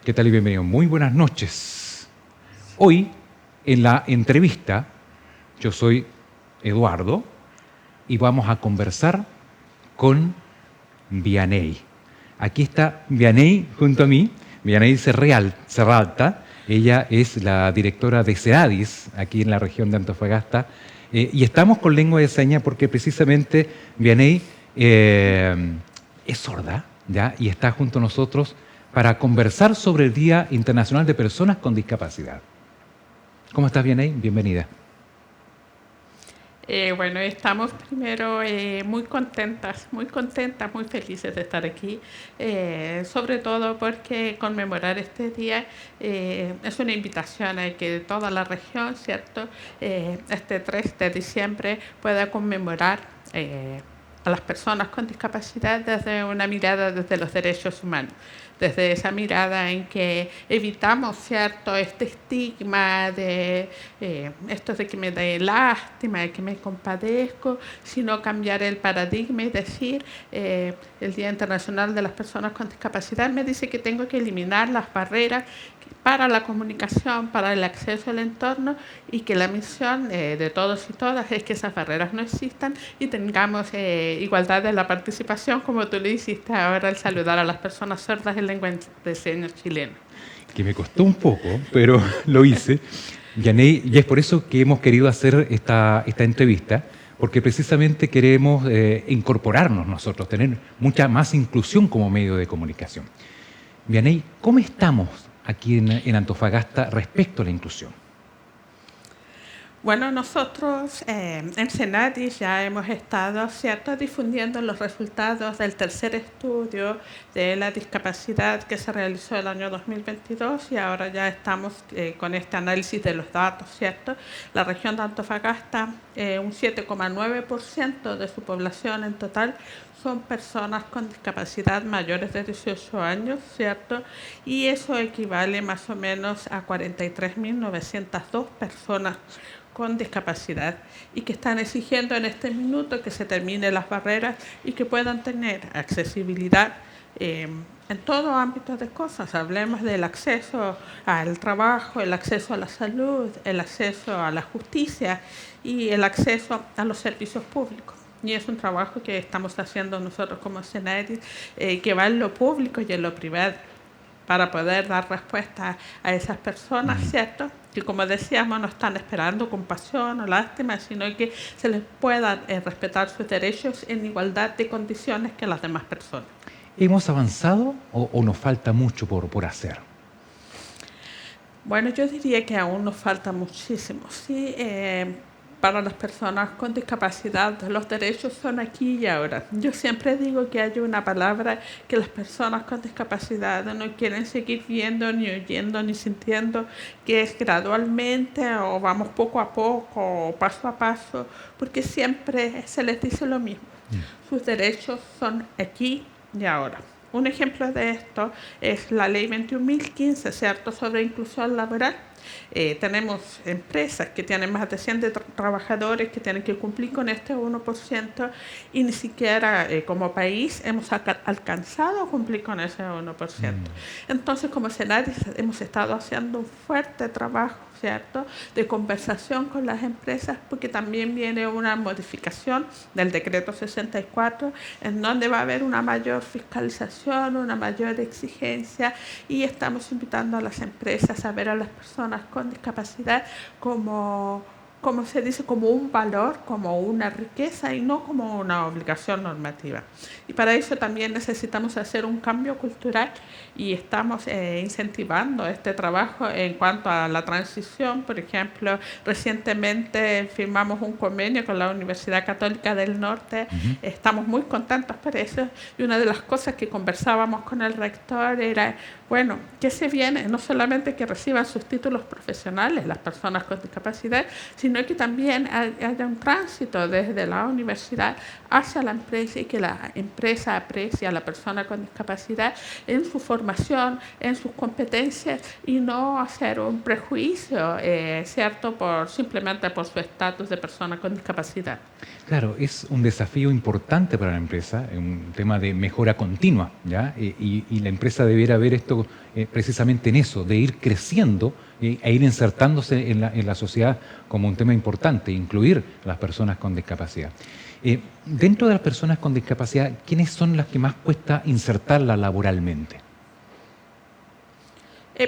¿Qué tal y bienvenido? Muy buenas noches. Hoy, en la entrevista, yo soy Eduardo y vamos a conversar con Vianey. Aquí está Vianey junto a mí, Vianey Serralta. Ella es la directora de SEADIS aquí en la región de Antofagasta. Y estamos con lengua de señas porque precisamente Vianey es sorda, ¿ya? Y está junto a nosotros para conversar sobre el Día Internacional de Personas con Discapacidad. ¿Cómo estás, Vianey? Bienvenida. Bueno, estamos primero muy contentas, muy felices de estar aquí, sobre todo porque conmemorar este día es una invitación a que toda la región, ¿cierto?, este 3 de diciembre pueda conmemorar a las personas con discapacidad desde una mirada desde los derechos humanos, desde esa mirada en que evitamos, ¿cierto?, este estigma de esto de que me da lástima, de que me compadezco, sino cambiar el paradigma y decir, el Día Internacional de las Personas con Discapacidad me dice que tengo que eliminar las barreras para la comunicación, para el acceso al entorno, y que la misión de todos y todas es que esas barreras no existan y tengamos igualdad de la participación, como tú le hiciste ahora al saludar a las personas sordas en lengua de señas chilena. Que me costó un poco, pero lo hice. Vianey, y es por eso que hemos querido hacer esta entrevista, porque precisamente queremos incorporarnos nosotros, tener mucha más inclusión como medio de comunicación. Vianey, ¿cómo estamos aquí en Antofagasta respecto a la inclusión? Bueno, nosotros en Senadis ya hemos estado, ¿cierto?, difundiendo los resultados del tercer estudio de la discapacidad que se realizó el año 2022 y ahora ya estamos con este análisis de los datos, ¿cierto? La región de Antofagasta, un 7,9% de su población en total son personas con discapacidad mayores de 18 años, ¿cierto? Y eso equivale más o menos a 43.902 personas con discapacidad y que están exigiendo en este minuto que se terminen las barreras y que puedan tener accesibilidad en todo ámbito de cosas. Hablemos del acceso al trabajo, el acceso a la salud, el acceso a la justicia y el acceso a los servicios públicos. Y es un trabajo que estamos haciendo nosotros como Senadis, que va en lo público y en lo privado, para poder dar respuesta a esas personas, ¿cierto?, que como decíamos no están esperando compasión o lástima, sino que se les puedan respetar sus derechos en igualdad de condiciones que las demás personas. ¿Hemos avanzado o nos falta mucho por hacer? Bueno, yo diría que aún nos falta muchísimo. Sí, para las personas con discapacidad, los derechos son aquí y ahora. Yo siempre digo que hay una palabra que las personas con discapacidad no quieren seguir viendo, ni oyendo, ni sintiendo, que es gradualmente o vamos poco a poco o paso a paso, porque siempre se les dice lo mismo. Sus derechos son aquí y ahora. Un ejemplo de esto es la Ley 21.015, ¿cierto?, sobre inclusión laboral. Tenemos empresas que tienen más de 100 trabajadores que tienen que cumplir con este 1% y ni siquiera como país hemos alcanzado a cumplir con ese 1%. Entonces, como Senadis hemos estado haciendo un fuerte trabajo, ¿cierto?, de conversación con las empresas, porque también viene una modificación del decreto 64, en donde va a haber una mayor fiscalización, una mayor exigencia, y estamos invitando a las empresas a ver a las personas con discapacidad como se dice, como un valor, como una riqueza y no como una obligación normativa. Y para eso también necesitamos hacer un cambio cultural y estamos incentivando este trabajo en cuanto a la transición. Por ejemplo, recientemente firmamos un convenio con la Universidad Católica del Norte. Estamos muy contentos por eso, y una de las cosas que conversábamos con el rector era, bueno, ¿qué se viene? No solamente que reciban sus títulos profesionales las personas con discapacidad, sino que también haya un tránsito desde la universidad hacia la empresa y que la empresa aprecie a la persona con discapacidad en su formación, en sus competencias, y no hacer un prejuicio, ¿cierto?, simplemente por su estatus de persona con discapacidad. Claro, es un desafío importante para la empresa, un tema de mejora continua, ¿ya? Y la empresa debiera ver esto precisamente en eso, de ir creciendo e ir insertándose en la sociedad como un tema importante, incluir a las personas con discapacidad. Dentro de las personas con discapacidad, ¿quiénes son las que más cuesta insertarlas laboralmente?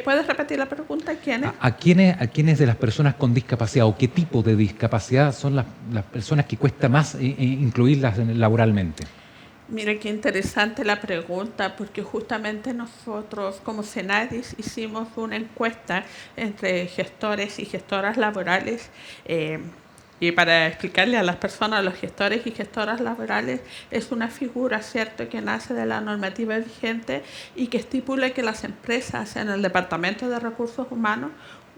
¿Puedes repetir la pregunta? ¿Quiénes? ¿A quiénes de las personas con discapacidad o qué tipo de discapacidad son las personas que cuesta más incluirlas laboralmente? Mire qué interesante la pregunta, porque justamente nosotros como Senadis hicimos una encuesta entre gestores y gestoras laborales. Y para explicarle a las personas, los gestores y gestoras laborales es una figura, ¿cierto?, que nace de la normativa vigente y que estipula que las empresas en el Departamento de Recursos Humanos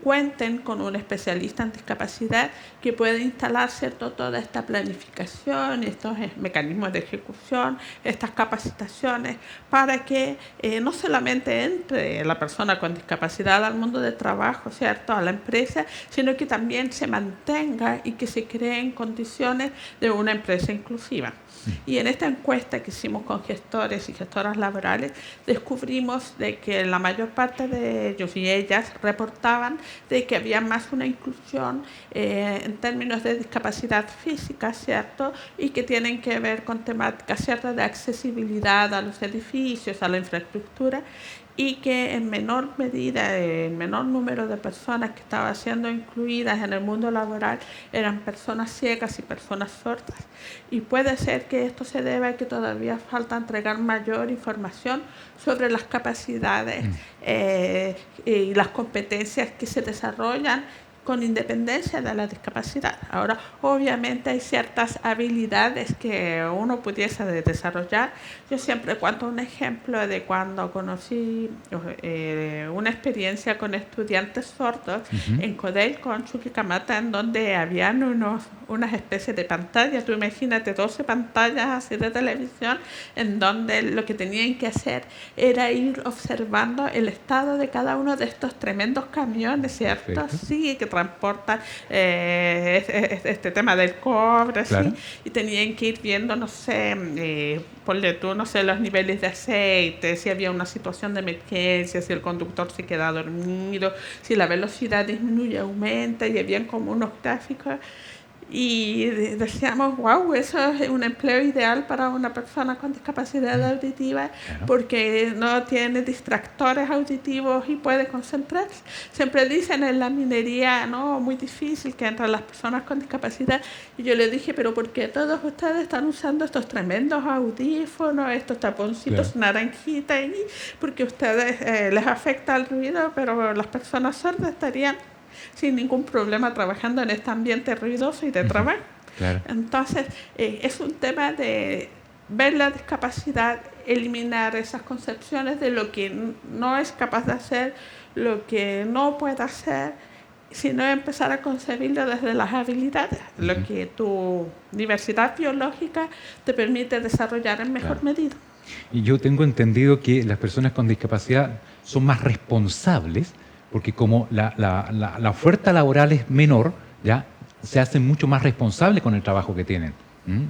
cuenten con un especialista en discapacidad que puede instalar, ¿cierto?, toda esta planificación, estos mecanismos de ejecución, estas capacitaciones, para que no solamente entre la persona con discapacidad al mundo de trabajo, ¿cierto?, a la empresa, sino que también se mantenga y que se creen condiciones de una empresa inclusiva. Y en esta encuesta que hicimos con gestores y gestoras laborales, descubrimos de que la mayor parte de ellos y ellas reportaban de que había más una inclusión en términos de discapacidad física, ¿cierto? Y que tienen que ver con temáticas, ¿cierto?, de accesibilidad a los edificios, a la infraestructura, y que en menor medida, en menor número de personas que estaban siendo incluidas en el mundo laboral eran personas ciegas y personas sordas. Y puede ser que esto se deba a que todavía falta entregar mayor información sobre las capacidades y las competencias que se desarrollan con independencia de la discapacidad. Ahora, obviamente hay ciertas habilidades que uno pudiese desarrollar. Yo siempre cuento un ejemplo de cuando conocí una experiencia con estudiantes sordos en Codelco, en Chuquicamata, en donde habían unas especies de pantallas. Tú imagínate 12 pantallas así de televisión, en donde lo que tenían que hacer era ir observando el estado de cada uno de estos tremendos camiones, ¿cierto? Perfecto. Sí, que transportan este tema del cobre, Claro. ¿sí? Y tenían que ir viendo, no sé, ponle tú, no sé, los niveles de aceite, si había una situación de emergencia, si el conductor se queda dormido, si la velocidad disminuye, aumenta, y habían como unos gráficos. Y decíamos, wow, eso es un empleo ideal para una persona con discapacidad auditiva, Claro. porque no tiene distractores auditivos y puede concentrarse. Siempre dicen en la minería, no, muy difícil que entran las personas con discapacidad. Y yo le dije, pero ¿por qué todos ustedes están usando estos tremendos audífonos, estos taponcitos Claro. naranjitas? Porque a ustedes les afecta el ruido, pero las personas sordas estarían sin ningún problema trabajando en este ambiente ruidoso y de trabajo. Claro. Entonces, es un tema de ver la discapacidad, eliminar esas concepciones de lo que no es capaz de hacer, lo que no puede hacer, sino empezar a concebirlo desde las habilidades, lo que tu diversidad biológica te permite desarrollar en mejor Claro. medida. Y yo tengo entendido que las personas con discapacidad son más responsables porque como la oferta laboral es menor, ya se hacen mucho más responsables con el trabajo que tienen. ¿Mm?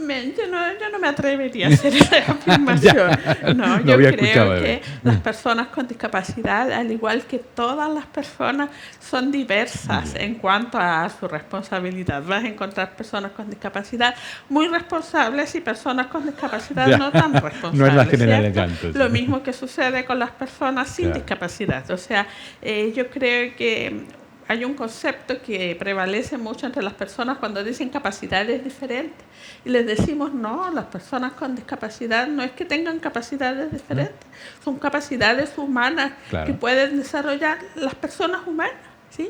Yo no me atrevería a hacer esa afirmación. No, Lo yo había creo escuchado, que las personas con discapacidad, al igual que todas las personas, son diversas en cuanto a su responsabilidad. Vas a encontrar personas con discapacidad muy responsables y personas con discapacidad Ya. no tan responsables. No es la ¿cierto? generalidad, entonces. Lo mismo que sucede con las personas sin Claro. discapacidad. O sea, yo creo que hay un concepto que prevalece mucho entre las personas cuando dicen capacidades diferentes. Y les decimos, no, las personas con discapacidad no es que tengan capacidades diferentes, son capacidades humanas Claro. que pueden desarrollar las personas humanas. ¿Sí?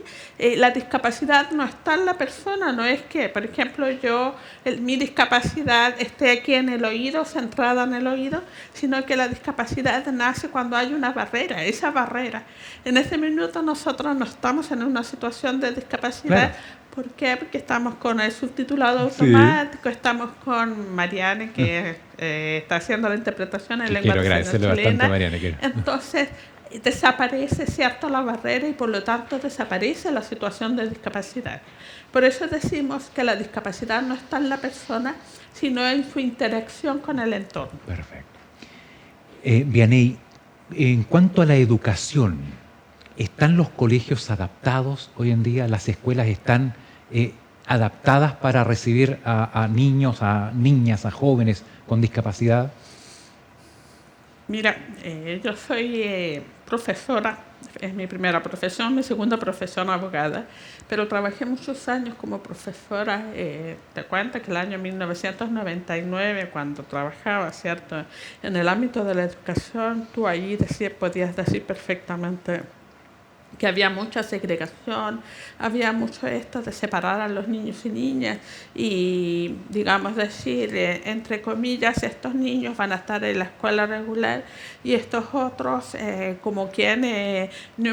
La discapacidad no está en la persona, no es que, por ejemplo, mi discapacidad esté aquí en el oído, centrada en el oído, sino que la discapacidad nace cuando hay una barrera. Esa barrera, en ese minuto nosotros no estamos en una situación de discapacidad. Claro. ¿Por qué? Porque estamos con el subtitulado Sí. automático, estamos con Mariane, que está haciendo la interpretación en Sí, lengua quiero de señas agradecerle bastante chilena. a Mariana. Quiero. Entonces, desaparece, ¿cierto?, la barrera y por lo tanto desaparece la situación de discapacidad. Por eso decimos que la discapacidad no está en la persona, sino en su interacción con el entorno. Perfecto. Vianey, En cuanto a la educación, ¿están los colegios adaptados hoy en día? ¿Las escuelas están adaptadas para recibir a niños, a niñas, a jóvenes con discapacidad? Mira, yo soy profesora, es mi primera profesión, mi segunda profesión abogada, pero trabajé muchos años como profesora. Te cuento que el año 1999, cuando trabajaba, ¿cierto?, en el ámbito de la educación, tú ahí podías decir perfectamente que había mucha segregación, había mucho esto de separar a los niños y niñas y, digamos, decir, entre comillas, estos niños van a estar en la escuela regular y estos otros, como quien, no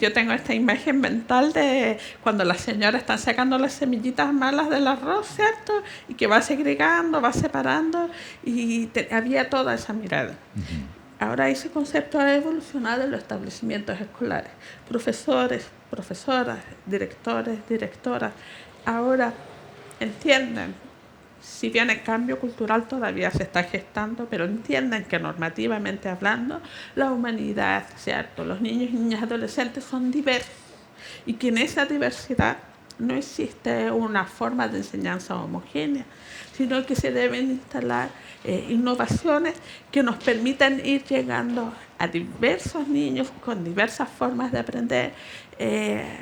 yo tengo esta imagen mental de cuando las señoras están sacando las semillitas malas del arroz, ¿cierto? Y que va segregando, va separando y había toda esa mirada. Uh-huh. Ahora ese concepto ha evolucionado en los establecimientos escolares. Profesores, profesoras, directores, directoras, ahora entienden, si bien el cambio cultural todavía se está gestando, pero entienden que normativamente hablando, la humanidad, ¿cierto?, los niños y niñas adolescentes son diversos y que en esa diversidad no existe una forma de enseñanza homogénea, sino que se deben instalar innovaciones que nos permitan ir llegando a diversos niños con diversas formas de aprender.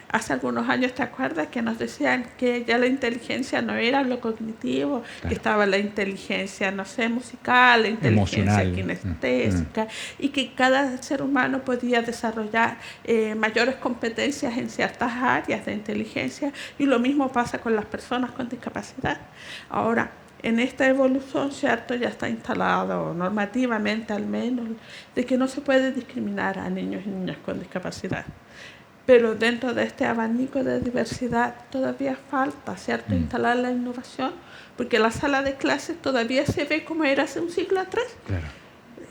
Hace algunos años, ¿te acuerdas que nos decían que ya la inteligencia no era lo cognitivo, Claro. que estaba la inteligencia, no sé, musical, la inteligencia Emocional, kinestésica, y que cada ser humano podía desarrollar mayores competencias en ciertas áreas de inteligencia, y lo mismo pasa con las personas con discapacidad. Ahora, en esta evolución, ¿cierto?, ya está instalado normativamente al menos de que no se puede discriminar a niños y niñas con discapacidad. Pero dentro de este abanico de diversidad todavía falta, ¿cierto?, instalar la innovación, porque la sala de clases todavía se ve como era hace un siglo atrás. Claro.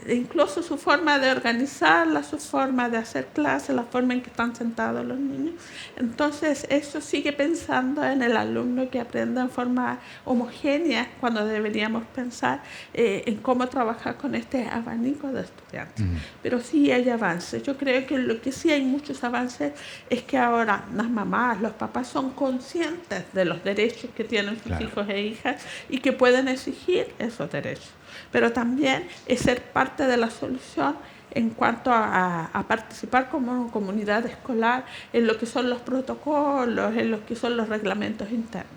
Incluso su forma de organizarla, su forma de hacer clases, la forma en que están sentados los niños. Entonces, eso sigue pensando en el alumno que aprenda en forma homogénea, cuando deberíamos pensar en cómo trabajar con este abanico de estudiantes. Pero sí hay avances. Yo creo que lo que sí hay muchos avances es que ahora las mamás, los papás son conscientes de los derechos que tienen sus Claro. hijos e hijas y que pueden exigir esos derechos. Pero también es ser parte de la solución en cuanto a participar como comunidad escolar en lo que son los protocolos, en lo que son los reglamentos internos.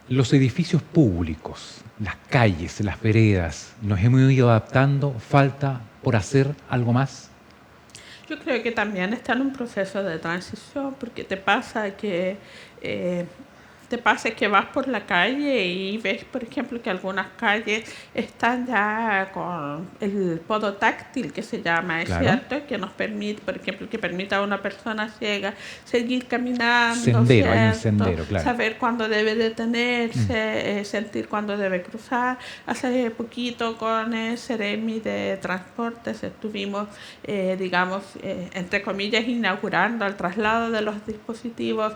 Los edificios públicos, las calles, las veredas, ¿nos hemos ido adaptando? ¿Falta por hacer algo más? Yo creo que también está en un proceso de transición, porque te pasa que vas por la calle y ves, por ejemplo, que algunas calles están ya con el podo táctil, que se llama, ¿es Claro. cierto? Que nos permite, por ejemplo, que permita a una persona ciega seguir caminando, Sendero, hay un ¿cierto?, sendero, claro. saber cuándo debe detenerse, sentir cuándo debe cruzar. Hace poquito con el Ceremi de Transportes estuvimos, digamos, entre comillas, inaugurando el traslado de los dispositivos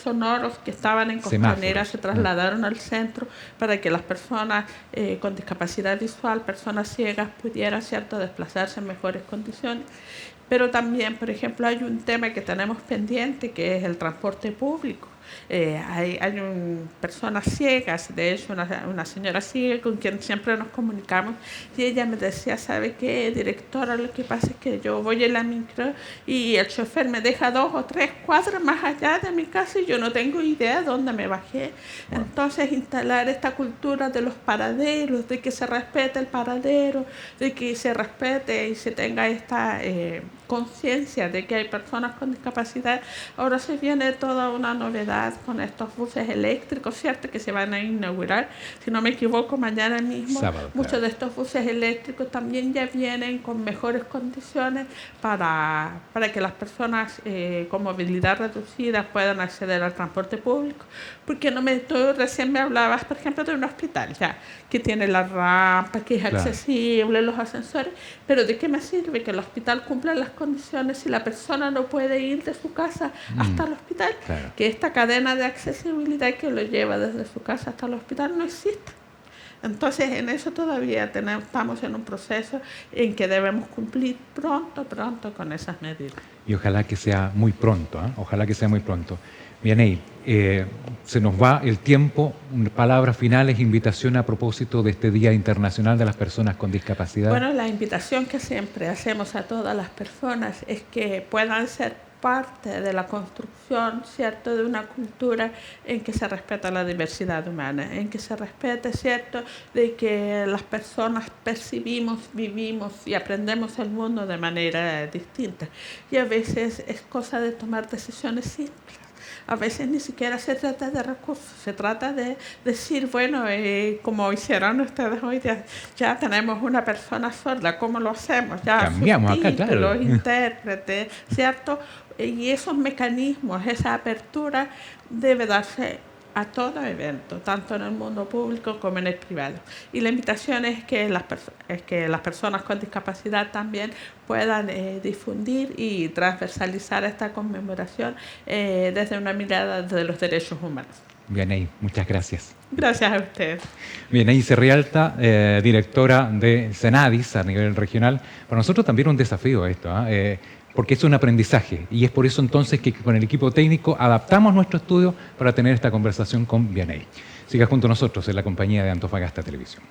sonoros que estaban en Costanera, se trasladaron al centro para que las personas con discapacidad visual, personas ciegas, pudieran, ¿cierto?, desplazarse en mejores condiciones. Pero también, por ejemplo, hay un tema que tenemos pendiente, que es el transporte público. Hay personas ciegas, de hecho una señora ciega con quien siempre nos comunicamos, y ella me decía, ¿sabe qué, directora? Lo que pasa es que yo voy en la micro y el chofer me deja 2 o 3 cuadras más allá de mi casa y yo no tengo idea de dónde me bajé. Wow. Entonces, instalar esta cultura de los paraderos, de que se respete el paradero, de que se respete y se tenga esta conciencia de que hay personas con discapacidad. Ahora se viene toda una novedad con estos buses eléctricos, ¿cierto?, que se van a inaugurar, si no me equivoco, mañana mismo. Sábado, Muchos claro. de estos buses eléctricos también ya vienen con mejores condiciones para que las personas con movilidad reducida puedan acceder al transporte público. Porque tú recién me hablabas, por ejemplo, de un hospital ya que tiene la rampa, que es accesible, los ascensores, pero ¿de qué me sirve que el hospital cumpla las condiciones si la persona no puede ir de su casa hasta el hospital? Claro. Que esta cadena de accesibilidad que lo lleva desde su casa hasta el hospital no existe. Entonces, en eso todavía estamos en un proceso en que debemos cumplir pronto con esas medidas. Y ojalá que sea muy pronto, ¿eh? Ojalá que sea muy pronto. Vianey, se nos va el tiempo. Palabras finales, invitación a propósito de este Día Internacional de las Personas con Discapacidad. Bueno, la invitación que siempre hacemos a todas las personas es que puedan ser parte de la construcción, ¿cierto?, de una cultura en que se respeta la diversidad humana, en que se respete, ¿cierto?, de que las personas percibimos, vivimos y aprendemos el mundo de manera distinta. Y a veces es cosa de tomar decisiones simples. A veces ni siquiera se trata de recursos, se trata de decir, bueno, como hicieron ustedes hoy, ya tenemos una persona sorda, ¿cómo lo hacemos? Ya Cambiamos acá, claro. los intérpretes, ¿cierto? Y esos mecanismos, esa apertura debe darse a todo evento, tanto en el mundo público como en el privado. Y la invitación es que las personas con discapacidad también puedan difundir y transversalizar esta conmemoración desde una mirada de los derechos humanos. Vianey, muchas gracias. Gracias a ustedes. Vianey Serrialta, directora de Senadis a nivel regional. Para nosotros también un desafío esto, porque es un aprendizaje y es por eso entonces que con el equipo técnico adaptamos nuestro estudio para tener esta conversación con Vianey. Siga junto a nosotros en la compañía de Antofagasta Televisión.